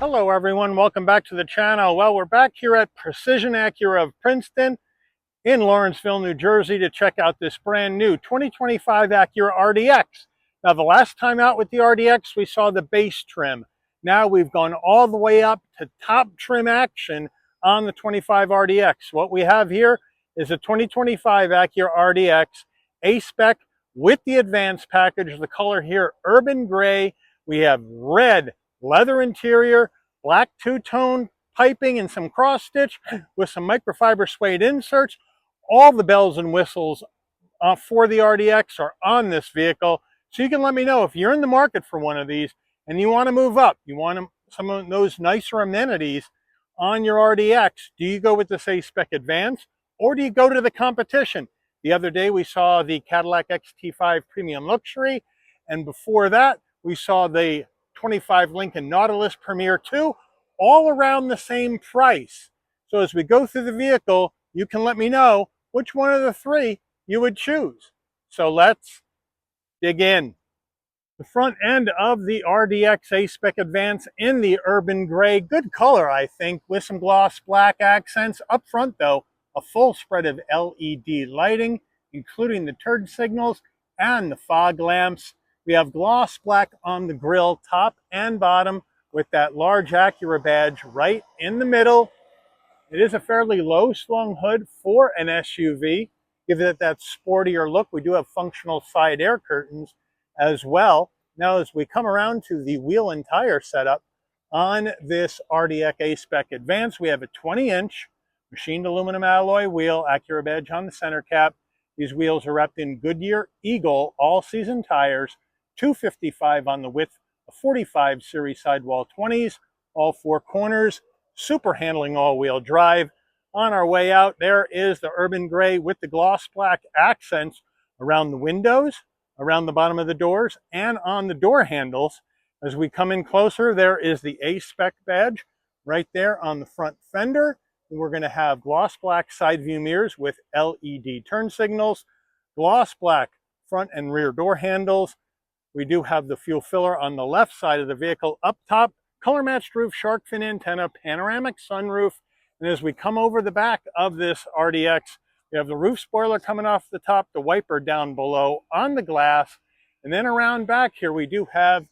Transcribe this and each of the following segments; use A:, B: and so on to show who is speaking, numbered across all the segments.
A: Hello everyone, welcome back to the channel. Well, we're back here at Precision Acura of Princeton in Lawrenceville, New Jersey to check out this brand new 2025 Acura RDX. Now, the last time out with the RDX, we saw the base trim. Now we've gone all the way up to top trim action on the 25 RDX. What we have here is a 2025 Acura RDX ASpec with the advanced package. The color here, urban gray. We have red leather interior, black two-tone piping and some cross stitch with some microfiber suede inserts. All the bells and whistles for the RDX are on this vehicle. So you can let me know if you're in the market for one of these and you want to move up, you want some of those nicer amenities on your RDX. Do you go with this ASpec Advance or do you go to the competition? The other day we saw the Cadillac XT5 Premium Luxury, and before that we saw the 25 Lincoln Nautilus Premier 2, all around the same price. So as we go through the vehicle, you can let me know which one of the three you would choose. So let's dig in. The front end of the RDX ASpec Advance in the urban gray, good color I think, with some gloss black accents. Up front though, a full spread of LED lighting, including the turn signals and the fog lamps. We have gloss black on the grille, top and bottom, with that large Acura badge right in the middle. It is a fairly low slung hood for an SUV. Give it that sportier look. We do have functional side air curtains as well. Now, as we come around to the wheel and tire setup on this RDX ASpec Advance, we have a 20-inch machined aluminum alloy wheel, Acura badge on the center cap. These wheels are wrapped in Goodyear Eagle all-season tires, 255 on the width, a 45 series sidewall 20s, all four corners, super handling all-wheel drive. On our way out, there is the urban gray with the gloss black accents around the windows, around the bottom of the doors, and on the door handles. As we come in closer, there is the ASpec badge right there on the front fender. And we're going to have gloss black side view mirrors with LED turn signals, gloss black front and rear door handles. We do have the fuel filler on the left side of the vehicle. Up top, color matched roof, shark fin antenna, panoramic sunroof. And as we come over the back of this RDX, we have the roof spoiler coming off the top, the wiper down below on the glass. And then around back here, we do have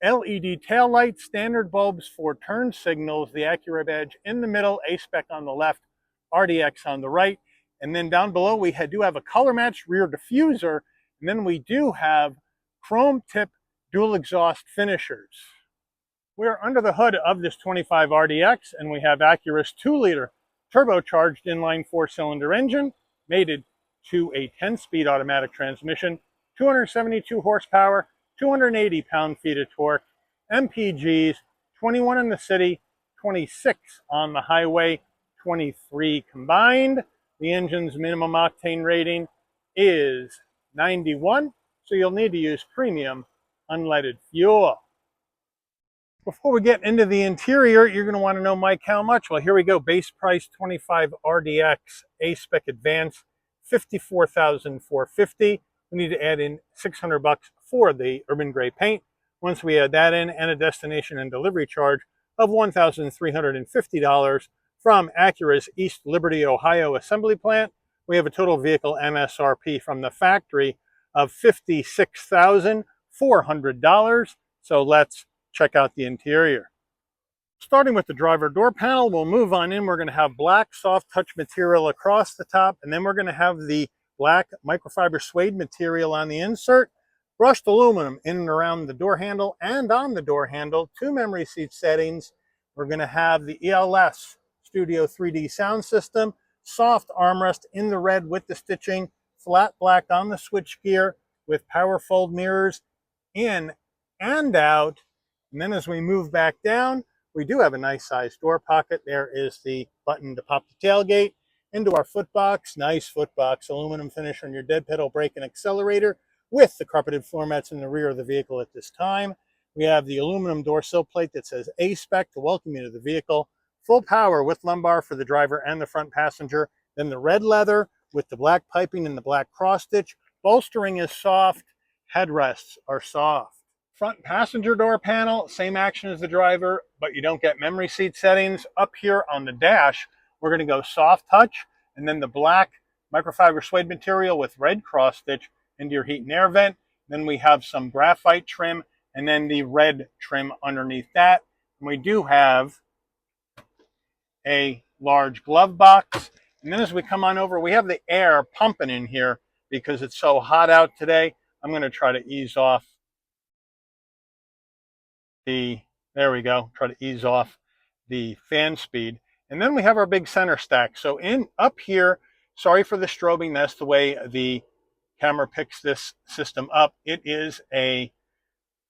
A: LED tail lights, standard bulbs for turn signals, the Acura badge in the middle, ASpec on the left, RDX on the right. And then down below, we do have a color matched rear diffuser. And then we do have chrome tip dual exhaust finishers. We're under the hood of this 25 RDX, and we have Acura's 2-liter turbocharged inline 4-cylinder engine, mated to a 10-speed automatic transmission, 272 horsepower, 280 pound-feet of torque, MPGs, 21 in the city, 26 on the highway, 23 combined. The engine's minimum octane rating is 91. So you'll need to use premium unleaded fuel. Before we get into the interior, you're going to want to know, Mike, how much? Well, here we go. Base price 25 RDX ASpec Advance, $54,450. We need to add in $600 for the urban gray paint. Once we add that in, and a destination and delivery charge of $1,350 from Acura's East Liberty, Ohio assembly plant, we have a total vehicle MSRP from the factory of $56,400. So let's check out the interior. Starting with the driver door panel, we'll move on in. We're going to have black soft touch material across the top, and then we're going to have the black microfiber suede material on the insert, brushed aluminum in and around the door handle and on the door handle, 2 memory seat settings. We're going to have the ELS Studio 3D sound system, soft armrest in the red with the stitching, flat black on the switchgear with power fold mirrors in and out. And then as we move back down, we do have a nice sized door pocket. There is the button to pop the tailgate into our foot box. Nice foot box, aluminum finish on your dead pedal brake and accelerator with the carpeted floor mats in the rear of the vehicle at this time. We have the aluminum door sill plate that says ASpec to welcome you to the vehicle. Full power with lumbar for the driver and the front passenger. Then the red leather with the black piping and the black cross stitch. Bolstering is soft. Headrests are soft. Front passenger door panel, same action as the driver, but you don't get memory seat settings. Up here on the dash, we're going to go soft touch, and then the black microfiber suede material with red cross stitch into your heat and air vent. Then we have some graphite trim, and then the red trim underneath that. And we do have a large glove box. And then as we come on over, we have the air pumping in here because it's so hot out today. I'm going to try to ease off there we go, try to ease off the fan speed. And then we have our big center stack. So up here, sorry for the strobing, that's the way the camera picks this system up. It is a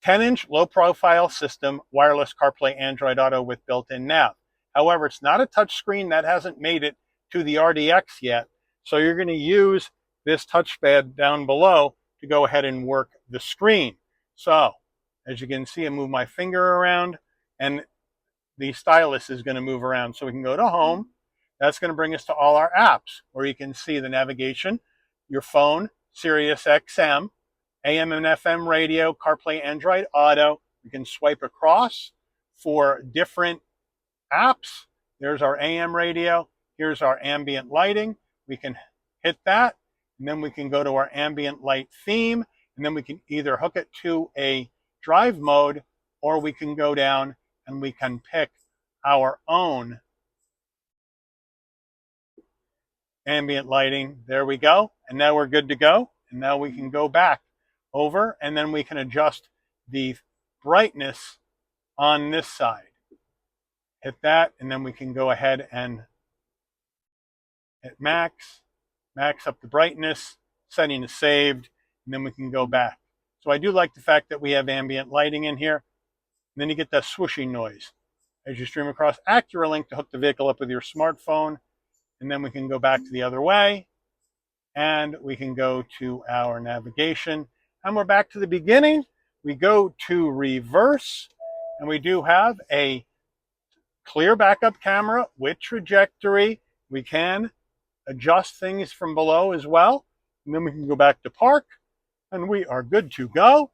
A: 10-inch low-profile system, wireless CarPlay Android Auto with built-in nav. However, it's not a touch screen. That hasn't made it to the RDX yet. So you're going to use this touchpad down below to go ahead and work the screen. So as you can see, I move my finger around and the stylus is going to move around. So we can go to home. That's going to bring us to all our apps where you can see the navigation, your phone, Sirius XM, AM and FM radio, CarPlay Android Auto. We can swipe across for different apps. There's our AM radio. Here's our ambient lighting. We can hit that, and then we can go to our ambient light theme, and then we can either hook it to a drive mode, or we can go down and we can pick our own ambient lighting. There we go. And now we're good to go. And now we can go back over, and then we can adjust the brightness on this side. Hit that, and then we can go ahead and hit max up the brightness, setting is saved, and then we can go back. So I do like the fact that we have ambient lighting in here. And then you get that swooshing noise as you stream across. Acura Link to hook the vehicle up with your smartphone. And then we can go back to the other way. And we can go to our navigation. And we're back to the beginning. We go to reverse. And we do have a clear backup camera with trajectory. We can adjust things from below as well. And then we can go back to park. And we are good to go.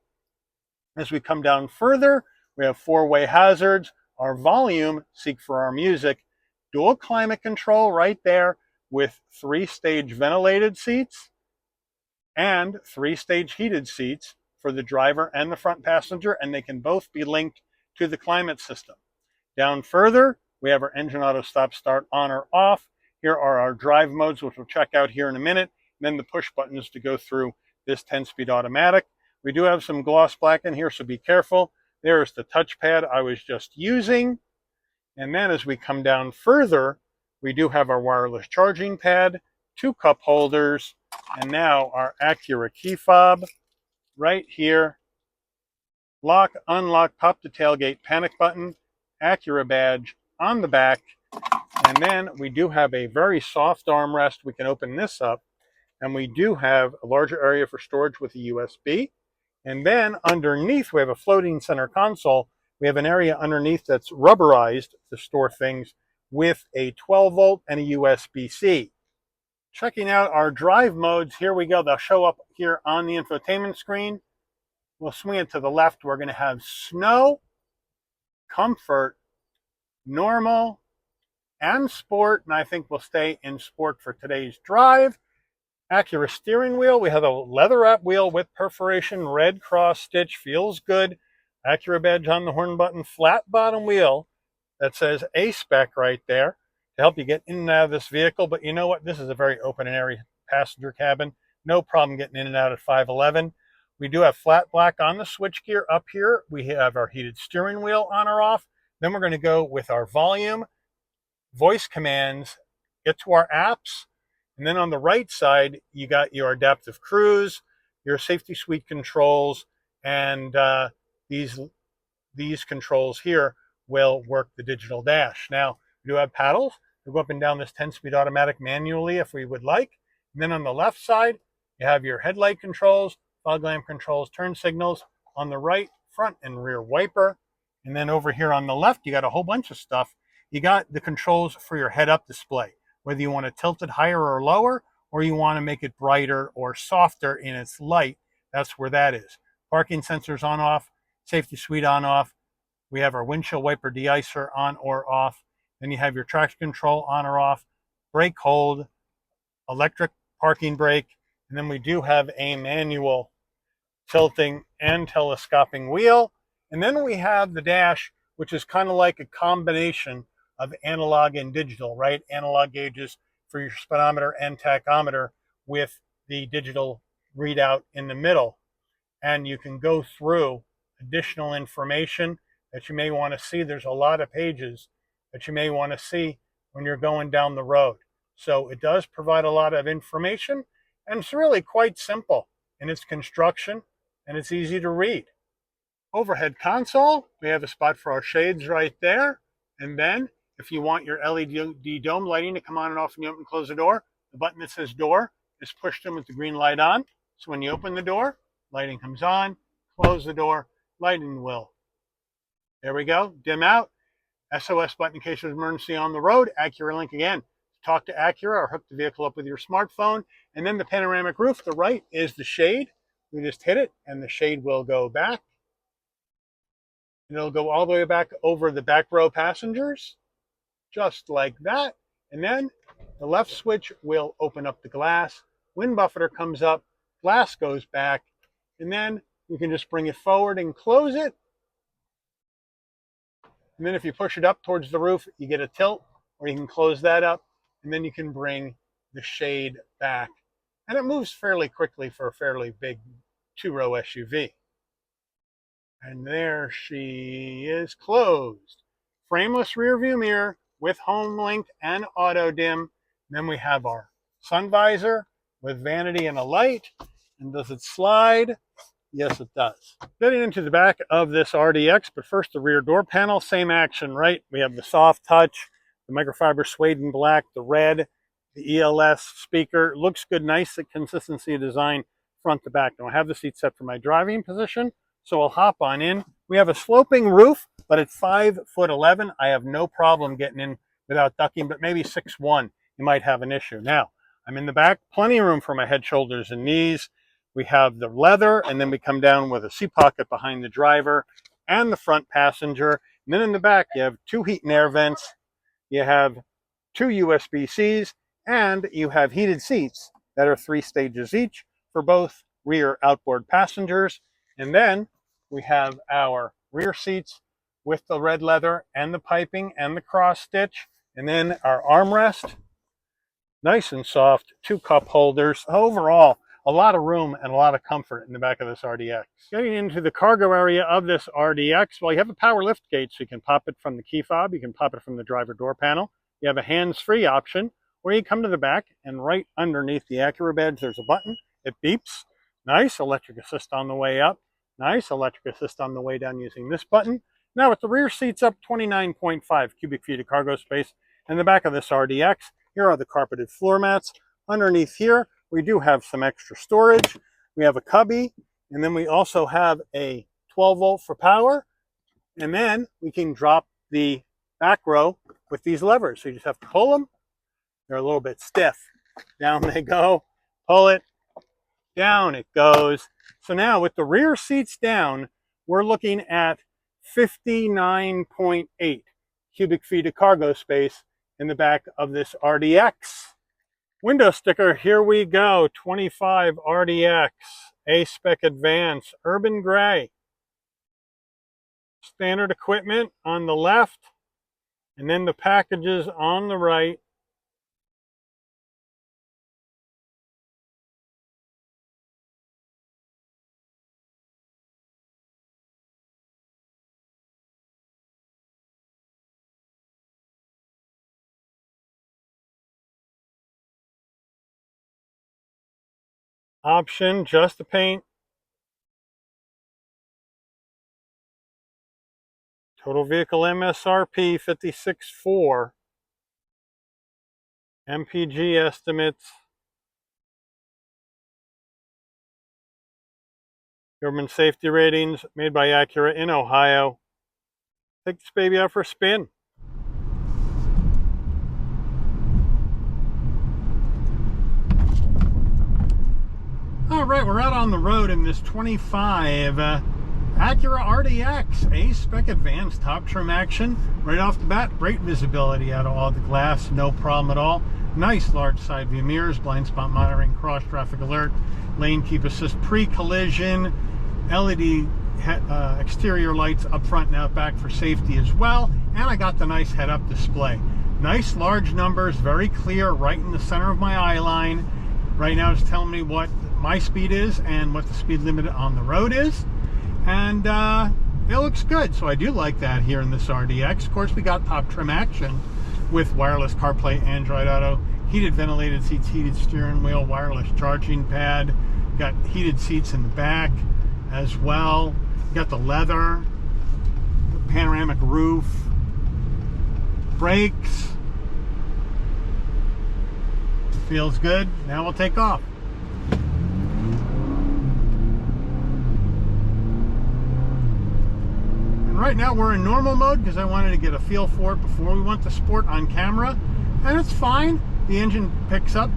A: As we come down further, we have four-way hazards, our volume, seek for our music, dual climate control right there with 3-stage ventilated seats and 3-stage heated seats for the driver and the front passenger, and they can both be linked to the climate system. Down further, we have our engine auto stop start on or off. Here are our drive modes, which we'll check out here in a minute, and then the push buttons to go through this 10-speed automatic. We do have some gloss black in here, so be careful. There's the touchpad I was just using. And then as we come down further, we do have our wireless charging pad, 2 cup holders, and now our Acura key fob right here. Lock, unlock, pop the tailgate panic button, Acura badge on the back. And then we do have a very soft armrest. We can open this up. And we do have a larger area for storage with a USB. And then underneath, we have a floating center console. We have an area underneath that's rubberized to store things with a 12-volt and a USB-C. Checking out our drive modes, here we go. They'll show up here on the infotainment screen. We'll swing it to the left. We're going to have snow, comfort, normal, and sport. And I think we'll stay in sport for today's drive. Acura steering wheel. We have a leather wrap wheel with perforation, red cross stitch, feels good. Acura badge on the horn button, flat bottom wheel that says ASpec right there to help you get in and out of this vehicle. But you know what? This is a very open and airy passenger cabin. No problem getting in and out at 5'11". We do have flat black on the switchgear up here. We have our heated steering wheel on or off. Then we're going to go with our volume, voice commands, get to our apps. And then on the right side, you got your adaptive cruise, your safety suite controls, and these controls here will work the digital dash. Now, we do have paddles to go up and down this 10-speed automatic manually if we would like. And then on the left side, you have your headlight controls, fog lamp controls, turn signals. On the right, front and rear wiper. And then over here on the left, you got a whole bunch of stuff. You got the controls for your head-up display, whether you want to tilt it higher or lower, or you want to make it brighter or softer in its light. That's where that is. Parking sensors on off, safety suite on off. We have our windshield wiper de-icer on or off. Then you have your traction control on or off, brake hold, electric parking brake, and then we do have a manual tilting and telescoping wheel. And then we have the dash, which is kind of like a combination of analog and digital, right? Analog gauges for your speedometer and tachometer with the digital readout in the middle. And you can go through additional information that you may want to see. There's a lot of pages that you may want to see when you're going down the road. So it does provide a lot of information, and it's really quite simple in its construction, and it's easy to read. Overhead console, we have a spot for our shades right there. And then if you want your LED dome lighting to come on and off when you open and close the door, the button that says door is pushed in with the green light on. So when you open the door, lighting comes on, close the door, lighting will. There we go, dim out. SOS button in case there's an emergency on the road. Acura link again. Talk to Acura or hook the vehicle up with your smartphone. And then the panoramic roof, the right is the shade. We just hit it and the shade will go back. And it'll go all the way back over the back row passengers, just like that. And then the left switch will open up the glass. Wind buffeter comes up, glass goes back, and then you can just bring it forward and close it. And then if you push it up towards the roof, you get a tilt, or you can close that up, and then you can bring the shade back. And it moves fairly quickly for a fairly big two-row SUV. And there she is, closed. Frameless rear view mirror with home link and auto dim. Then we have our sun visor with vanity and a light. And does it slide? Yes, it does. Getting into the back of this RDX, but first the rear door panel, same action, right? We have the soft touch, the microfiber suede in black, the red, the ELS speaker. Looks good, nice consistency of design front to back. Now I have the seat set for my driving position, so I'll hop on in. We have a sloping roof, but at 5'11", I have no problem getting in without ducking, but maybe 6'1", you might have an issue. Now, I'm in the back, plenty of room for my head, shoulders, and knees. We have the leather, and then we come down with a seat pocket behind the driver and the front passenger. And then in the back, you have 2 heat and air vents. You have 2 USB-Cs, and you have heated seats that are 3 stages each for both rear outboard passengers. And then we have our rear seats with the red leather and the piping and the cross stitch. And then our armrest, nice and soft, 2 cup holders. Overall, a lot of room and a lot of comfort in the back of this RDX. Getting into the cargo area of this RDX, well, you have a power lift gate, so you can pop it from the key fob, you can pop it from the driver door panel. You have a hands-free option, where you come to the back, and right underneath the Acura badge, there's a button. It beeps. Nice electric assist on the way up. Nice electric assist on the way down using this button. Now with the rear seats up, 29.5 cubic feet of cargo space. In the back of this RDX, here are the carpeted floor mats. Underneath here, we do have some extra storage. We have a cubby, and then we also have a 12 volt for power. And then we can drop the back row with these levers. So you just have to pull them. They're a little bit stiff. Down they go. Pull it. Down it goes. So now with the rear seats down, we're looking at 59.8 cubic feet of cargo space in the back of this RDX. Window sticker, here we go. 25 RDX, ASpec Advance, Urban Gray. Standard equipment on the left, and then the packages on the right. Option, just the paint. Total vehicle MSRP, $56,400. MPG estimates. Government safety ratings made by Acura in Ohio. Take this baby out for a spin. All right, we're out on the road in this 25 Acura RDX, ASpec advanced top trim action. Right off the bat, great visibility out of all the glass, no problem at all. Nice large side view mirrors, blind spot monitoring, cross traffic alert, lane keep assist, pre-collision, LED exterior lights up front and out back for safety as well. And I got the nice head-up display. Nice large numbers, very clear, right in the center of my eye line. Right now it's telling me what my speed is and what the speed limit on the road is. And it looks good, so I do like that here in this RDX. Of course, we got top trim action with wireless CarPlay, Android Auto, heated ventilated seats, heated steering wheel, wireless charging pad. Got heated seats in the back as well. Got the leather, the panoramic roof, brakes. Feels good. Now we'll take off. Right now we're in normal mode because I wanted to get a feel for it before we went to sport on camera, and it's fine. The engine picks up,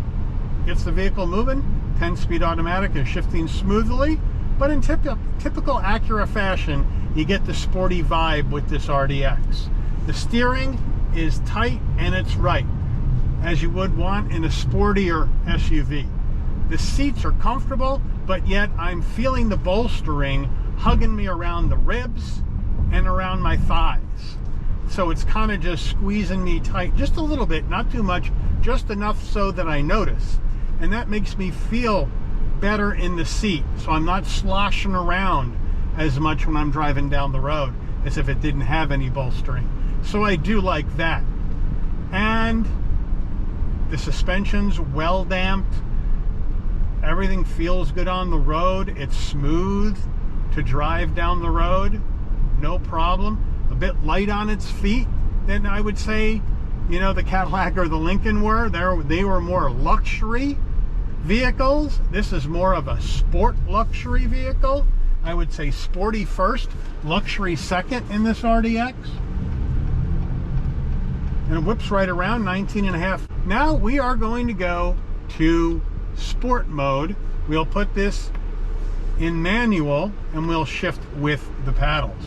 A: gets the vehicle moving. 10-speed automatic is shifting smoothly, but in typical Acura fashion, you get the sporty vibe with this RDX. The steering is tight and it's right, as you would want in a sportier SUV. The seats are comfortable, but yet I'm feeling the bolstering hugging me around the ribs and around my thighs. So it's kind of just squeezing me tight just a little bit, not too much, just enough so that I notice. And that makes me feel better in the seat, so I'm not sloshing around as much when I'm driving down the road as if it didn't have any bolstering. So I do like that. And the suspension's well damped. Everything feels good on the road. It's smooth to drive down the road. No problem. A bit light on its feet than I would say, you know, the Cadillac or the Lincoln were. They were more luxury vehicles. This is more of a sport luxury vehicle. I would say sporty first, luxury second in this RDX. And it whips right around 19.5. Now we are going to go to sport mode. We'll put this in manual and we'll shift with the paddles.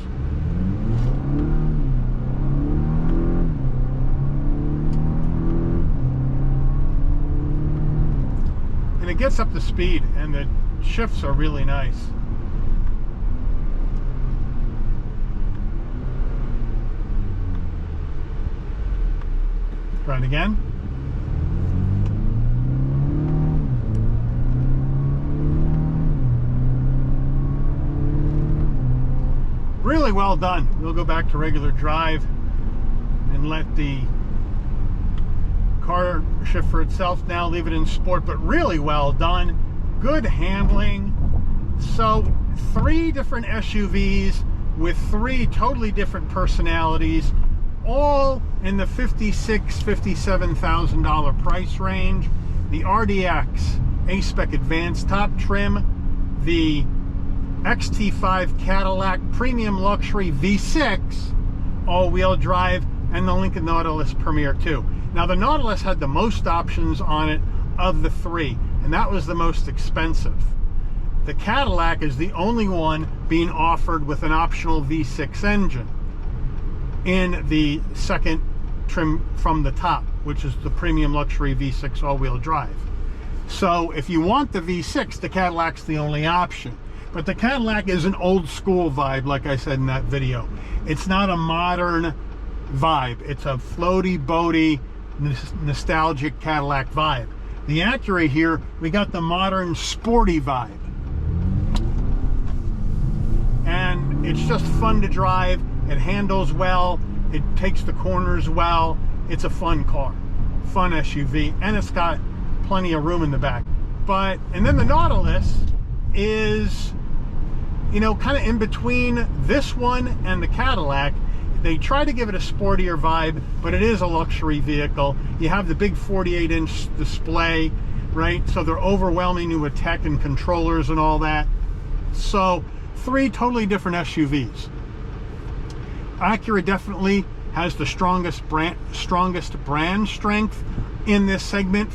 A: And it gets up to speed and the shifts are really nice. Try it again. Really well done. We'll go back to regular drive and let the car shift for itself now, leave it in sport, but really well done. Good handling. So 3 different SUVs with 3 totally different personalities, all in the $56,000, $57,000 price range. The RDX ASpec Advanced Top Trim, the XT5 Cadillac Premium Luxury V6 all-wheel drive, and the Lincoln Nautilus Premier 2. Now the Nautilus had the most options on it of the 3, and that was the most expensive. The Cadillac is the only one being offered with an optional V6 engine in the second trim from the top, which is the Premium Luxury V6 all-wheel drive. So if you want the V6, the Cadillac's the only option. But the Cadillac is an old school vibe, like I said in that video. It's not a modern vibe. It's a floaty, boaty, nostalgic Cadillac vibe. The Acura here, we got the modern, sporty vibe. And it's just fun to drive. It handles well. It takes the corners well. It's a fun car, fun SUV, and it's got plenty of room in the back. And then the Nautilus is, you know, kind of in between this one and the Cadillac. They try to give it a sportier vibe, but it is a luxury vehicle. You have the big 48-inch display, right? So they're overwhelming you with tech and controllers and all that. So 3 totally different SUVs. Acura definitely has the strongest brand strength in this segment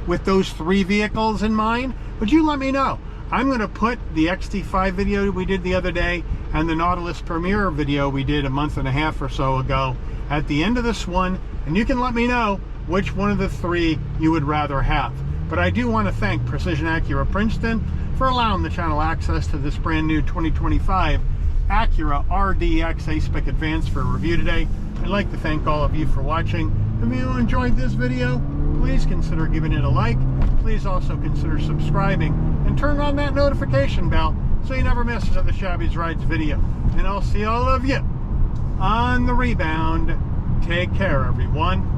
A: with those 3 vehicles in mind. But you let me know. I'm going to put the XT5 video we did the other day and the Nautilus Premier video we did a month and a half or so ago at the end of this one, and you can let me know which one of the three you would rather have. But I do want to thank Precision Acura of Princeton for allowing the channel access to this brand new 2025 Acura RDX ASpec Advanced for review today. I'd like to thank all of you for watching. If you enjoyed this video, please consider giving it a like. Please also consider subscribing and turn on that notification bell so you never miss another Shabby's Rides video. And I'll see all of you on the rebound. Take care, everyone.